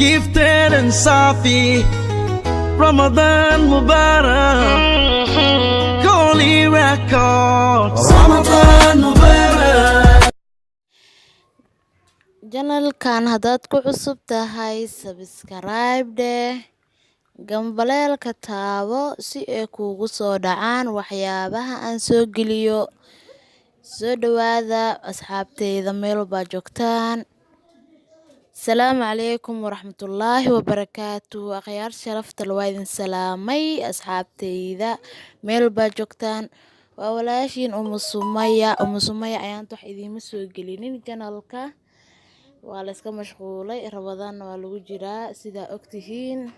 gifted and Safi. Ramadan Mubarak, Holy Records. Ramadan Mubarak. Janalkan haddaad ku cusub tahay subscribe deh, gambaleelka taabo si ay kuugu soo dhacaan waxyaabaha aan soo geliyo. Soo dhawaada asxaabteyda meel walba joogtaan. Salaamu calaykum waraxmatullaahi wabarakaatuh. Akhyaar sharafta la waa idin salaamay asxaabteyda meel walba joogtaan. Waa walaashiin Umu Sumaya ayaan wax idiima soo gelinin janalka. Waa la iska mashquulay, Ramadaan waa lagu jiraa sidaa ogtihiin.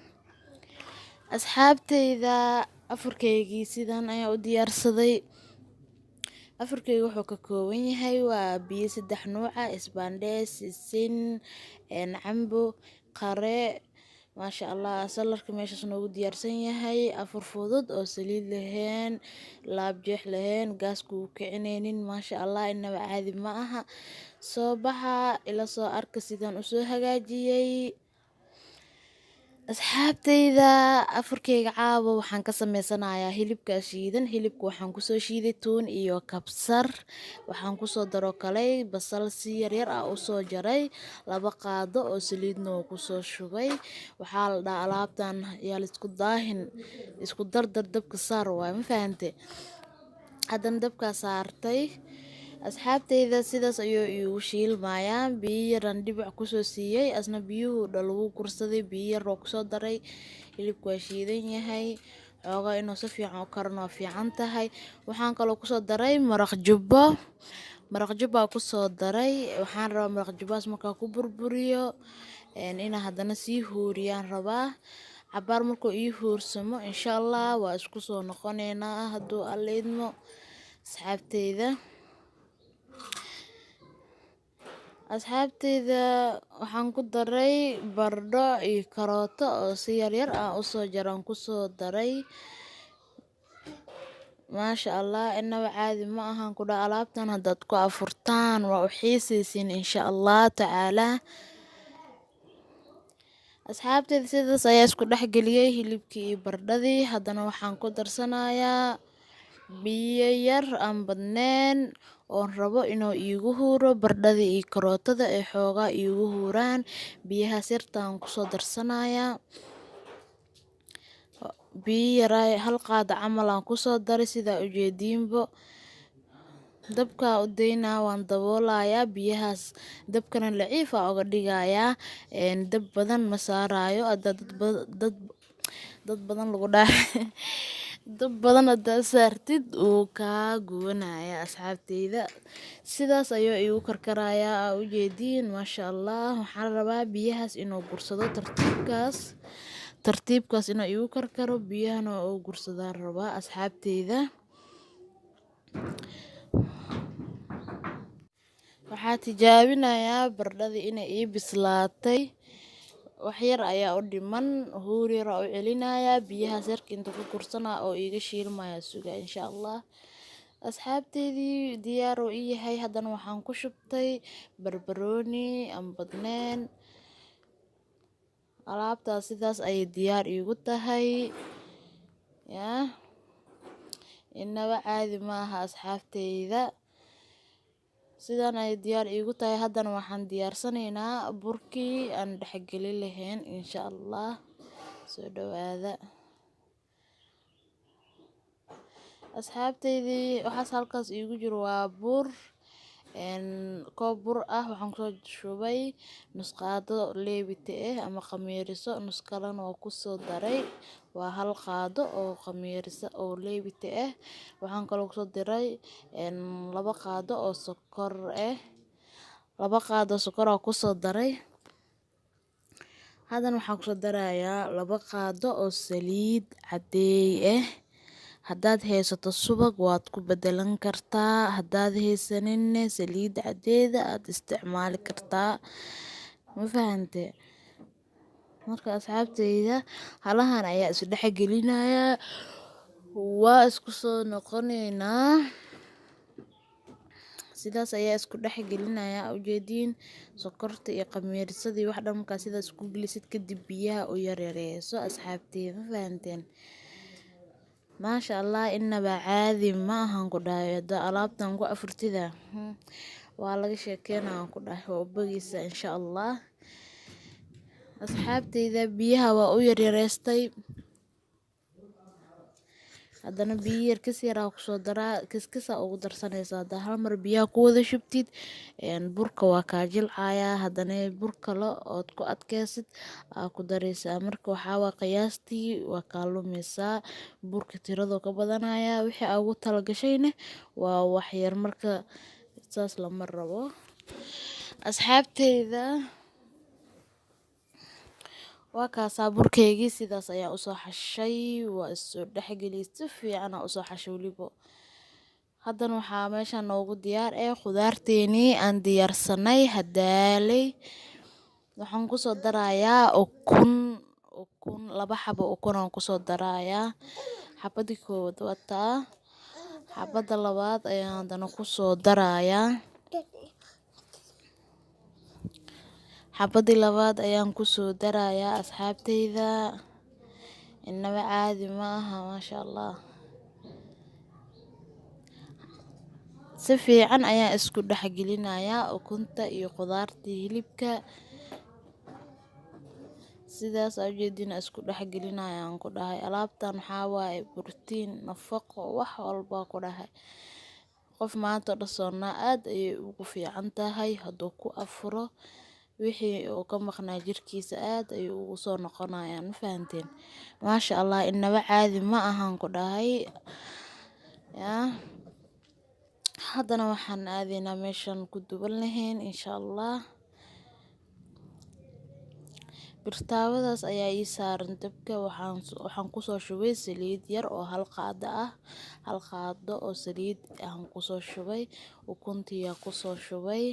Asxaabteyda afurkeygii sidan ayaan u diyaarsaday. Afurkeyga wuxuu ka kooban yahay waa biyo 3 nooc ah, isbaandhees, sisin, cambo, qare. Maasha Allah, salarka meeshaas noogu diyaarsan yahay. Afur fudud oo saliid lahayn, laab jeex lahayn, gaaska uu kicinaynin. Maasha Allah, inaba caadi ma aha. Soo baxa ila soo arka sidaan u soo hagaajiyay. Asxaabteyda afurkeyga caawa waxaan ka sameysanayaa hilibka shiidan. Hilibka waxaan ku soo shiiday tuun iyo kabsar. Waxaan ku soo daro kale basal si yar ah u soo jaray, 2 qaado oo saliidna ku soo shubay. Waxaa la dhahaa alaabtan yaa la isku daahin, isku dardar dabka saar waay, ma fahante. Haddana dabka saartay. Asxaabteyda sidaas ayuu igu shiilmayaan. Biyo yaran dhibic ku soo siiyay, asna biyuhu lagu kursaday, biyo yar oo ku soo daray. Hilibku waa shiidan yahay, xoogaa inuu si fiican u karno fiican tahay. Waxaan kaloo ku soo daray maraq jubbo. Maraq jubbo ku soo daray. Waxaan rabaa maraq jubbaas markaa ku burburiyo ina haddana sii huuriyaan rabaa. Cabaar markuu ii huursamo insha Allah waa isku soo noqoneynaa hadduu Alla idmo. Asxaabteyda waxaan ku daray baradho iyo karooto oo si yar ah u soo jaran ku soo daray. Maasha Allah, inaba caadi ma ahan ku dhaa alaabtan haddaad ku afurtaan waa u xiisaysiin insha Allah tacaala. Asxaabteyda sidaas ayaa isku dhex geliyay hilibkii iyo baradhadii. Haddana waxaan ku darsanayaa biyo yar aan badnayn oo rabo inuu iigu huuro baradhadii iyo karootada ay xoogaa iigu huuraan. Biyahaas yartaan ku soo darsanayaa. Biyo yar 1 qaado camal aan ku soo daray sidaa u jeediinbo. Dabka u daynaa waan daboolayaa biyahaas. Dabkana laciif uga dhigayaa. Dab badan ma saarayo. Dad badan lagu dhahay. Dab badan haddaad saartid uu kaa gubanaya asxaabteyda. Sidaas ayuu igu karkarayaa u jeediin. Maasha Allah, waxaan rabaa biyahaas inuu gursado tartiibkaas inuu igu karkaro. Biyahana uu gursadaan rabaa asxaabteyda. Waxaa tijaabinayaa baradhadii inay ii bislaatay. Wax yar ayaa u dhiman, huur yar u celinayaa. Biyahaas yarka inta ku kursanaa oo iga shiilmaya suga insha Allah. Asxaabteydii diyaar u yahay. Haddana waxaan ku shubtay barbarooni aan badnayn. Alaabtaas sidaas ayay diyaar igu tahay. Inaba caadi ma aha asxaabteyda. Sidaan ay diyaar igu tahay. Haddana waxaan diyaarsanaynaa burkii aan dhexgeli lahayn insha Allah. Soo dhawaada asxaabteydii. Waxaas halkaas igu jiro waa bur, koob bur ah. Waxaan ku soo shubay nus qaado leebite ama khamiiriso, nus kalena oo ku soo daray. Waa 1 qaado oo khamiiriso oo leebite. Waxaan kaloo ku soo daray 2 qaado oo sokor 2 qaado sokor oo ku soo daray. Haddana waxaan ku soo darayaa 2 qaado oo saliid cadeey. Haddaad haysato subag waad ku bedelan kartaa. Haddaad haysanin saliid cadeeda aad isticmaali kartaa. Ma fahante. Marka asxaabteyda halahan ayaa isu dhex gelinayaa. Waa isku soo noqoneynaa. sidaas ayaa isku dhex gelinayaa ujeediin sokorta iyo qamiirsadii wax dhan markaa sidaas isku gelisid kadib biyaha u yaryareyso asxaabteeda ma fahanteen maasha allah inaba caadi ma ahan ku dhahay hada alaabtan ku afurtida waa laga sheekeynaa ku dhahay waa bogeysa insha allah asxaabteyda biyaha waa u yaryareystay haddana biyo yar kasi yaraa kusoo daraa kiskisa ugu darsanaysa hadda hal mar biyaha ku wada shubtid burka waa kaa jilcayaa haddana bur kale ood ku adkeysid aa ku dareysaa marka waxaa waa qiyaastii waa kaa lumeysaa burka tiradoo ka badanaya wixii aa ugu talagashayna waa wax yar marka saas lama rabo asxaabteyda waa kaasaa burkeygii sidaas ayaa usoo xashay waa isoo dhexgeliyay si fiican aa usoo xashay weliba haddana waxaa meesha noogu diyaar khudaarteenii aan diyaarsanay hadaaley waxaan kusoo darayaa ukun 2 xabo ukun aan kusoo darayaa xabadii koowaad wataa xabada labaad ayaan haddana kusoo darayaa xabadii labaad ayaan kusoo darayaa asxaabteyda inaba caadi ma aha maasha allah si fiican ayaan isku dhex gelinayaa ukunta iyo khudaartii hilibka sidaas ujeedin isku dhex gelinayaan ku dhahay alaabtan waxaa waaye borotiin nafaqo wax walba ku dhahay qof maanta dhasoona aad ayay ugu fiican tahay hadduu ku afuro wixii uu ka maqnaa jirkiisa aad ayuu ugu soo noqonayaan ma fahanteen maasha allah inaba caadi ma ahan ku dhahay haddana waxaan aadaynaa meeshan ku duban lahayn insha allah birtaawadaas ayaa ii saaran dabka waxaan kusoo shubay saliid yar oo hal qaado oo saliid aan kusoo shubay ukuntiyaa kusoo shubay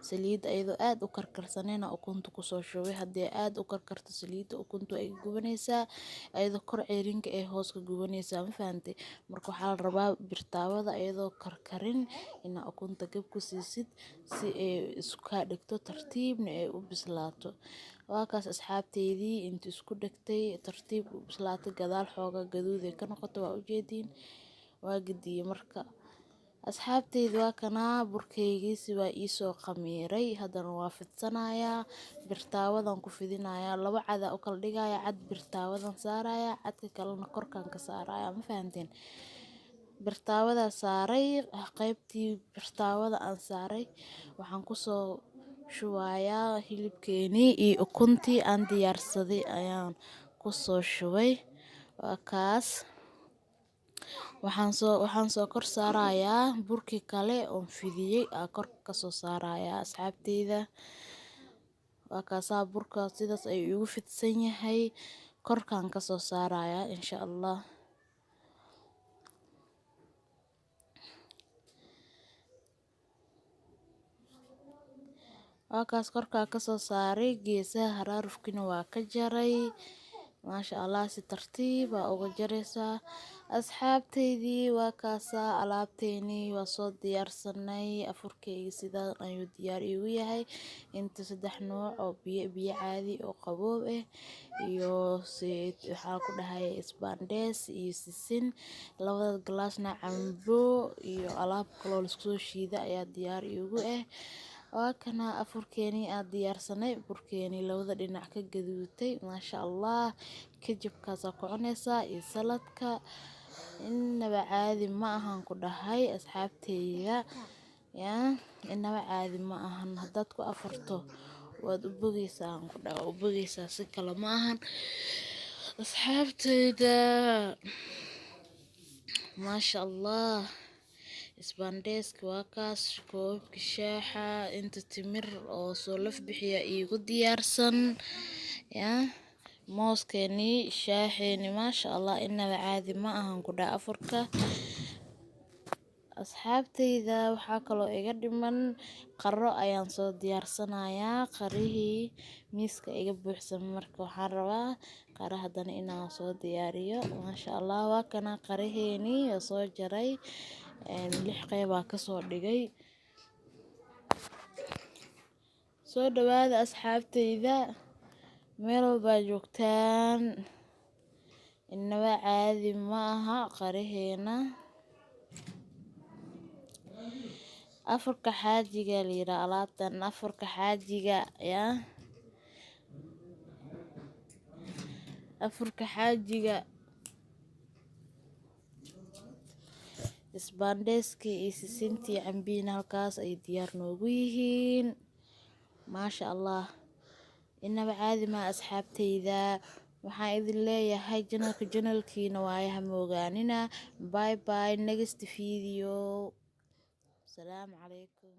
saliid ayadoo aad u karkarsanayna ukunta kusoo shubay haddii aad u karkarto saliidda ukuntu ay gubanaysaa ayadoo kor ceerinka ay hoos ka gubanaysaa ma fahantay marka waxaa la rabaa birtaawada ayadoo karkarin inaa ukunta gab ku siisid si ay isku kaa dhigto tartiibna ay u bislaato waa kaas asxaabteydii inta isku dhigtay tartiib u bislaatay gadaal xooga gaduud ay ka noqoto waa ujeediin waa gediye marka asxaabteyda waa kanaa burkeygiisi waa iisoo khamiiray haddana waa fidsanayaa birtaawadan ku fidinayaa 2 cad u kala dhigayaa cad birtaawadan saarayaa cadka kalena korkaan ka saarayaa ma fahanteen birtaawada saaray qaybtii birtaawada aan saaray waxaan kusoo shubayaa hilibkeenii iyo ukuntii aan diyaarsaday ayaan kusoo shubay waa kaas waxaan soo kor saarayaa burkii kale oon fidiyey aa korka kasoo saarayaa asxaabteyda waa kaasaa burka sidaas ayuu igu fidsan yahay korkaan kasoo saarayaa insha allah waa kaas korkaa kasoo saaray geesaha haraarufkina waa ka jaray maasha allah si tartiib aa uga jaraysaa asxaabteydii waa kaasaa alaabteenii waa soo diyaarsanay afurkeyga sidaan ayuu diyaar iigu yahay inta 3 nooc oo biyo caadi oo qaboob iyo waxaa ku dhahay isbaandhees iyo sisin 2 galaasna cambo iyo alaab kaloo laisku soo shiida ayaa diyaar iigu waa kana afurkeenii aad diyaarsanay burkeenii 2 dhinac ka gaduutay maasha allah kajabkaasaa ku cunaysaa iyo saladka inaba caadi ma ahan ku dhahay asxaabteyda inaba caadi ma ahan haddaad ku afurto waad u bogeysaa ku dhahay u bogeysaa si kale ma ahan asxaabteyda maasha allah isbaandheeska waa kaas koobka shaaxa inta timir oo soo laf bixiya iigu diyaarsan mooskeenii shaaxeeni maasha allah inaba caadi ma ahan ku dhahay afurka asxaabteyda waxaa kaloo iga dhiman qaro ayaan soo diyaarsanayaa qarihii miiska iga buuxsan marka waxaan rabaa qara haddana inaan soo diyaariyo maasha allah waa kana qaraheenii oo soo jaray 6 qeybaa kasoo dhigay soo dhawaada asxaabtayda meel walba joogtaan inaba caadi ma aha qaraheena afarka xaajiga la yiraahdo alaabtan afarka xaajiga afarka xaajiga isbaandheeskii iyo sisintii cambiina halkaas ay diyaar noogu yihiin maasha allah inaba caadi ma asxaabtayda waxaan idin leeyahay janalkiina waaye ha moogaanina bye bye next video. Assalamu alaikum.